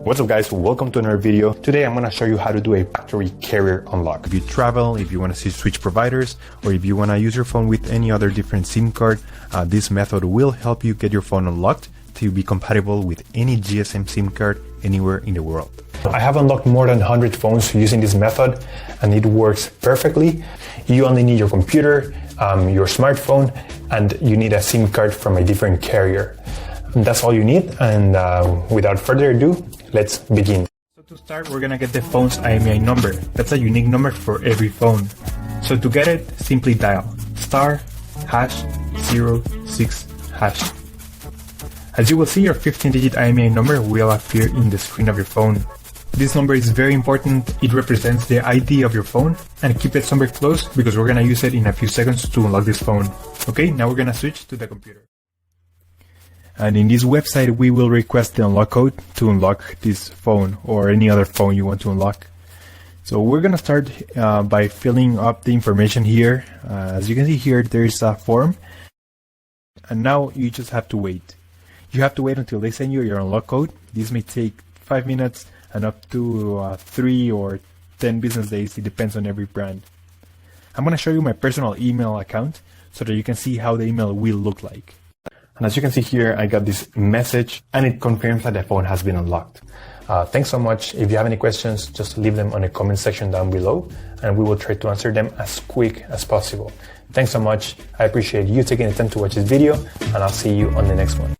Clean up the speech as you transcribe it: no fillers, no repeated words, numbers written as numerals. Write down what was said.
What's up guys, welcome to another video. Today I'm going to show you how to do a factory carrier unlock. If you travel, if you want to switch providers, or if you want to use your phone with any other different SIM card, this method will help you get your phone unlocked to be compatible with any GSM SIM card anywhere in the world. I have unlocked more than 100 phones using this method and it works perfectly. You only need your computer, your smartphone, and you need a SIM card from a different carrier. And that's all you need, and without further ado, let's begin. So to start, we're gonna get the phone's IMEI number. That's a unique number for every phone. So to get it, simply dial *#06#. As you will see, your 15-digit IMEI number will appear in the screen of your phone. This number is very important. It represents the ID of your phone, and keep it somewhere close because we're gonna use it in a few seconds to unlock this phone. Okay, now we're gonna switch to the computer. And in this website, we will request the unlock code to unlock this phone or any other phone you want to unlock. So we're gonna start by filling up the information here. As you can see here, there's a form, and now you just have to wait. You have to wait until they send you your unlock code. This may take 5 minutes and up to 3 or 10 business days. It depends on every brand. I'm gonna show you my personal email account so that you can see how the email will look like. And as you can see here, I got this message and it confirms that the phone has been unlocked. Thanks so much. If you have any questions, just leave them on the comment section down below and we will try to answer them as quick as possible. Thanks so much. I appreciate you taking the time to watch this video and I'll see you on the next one.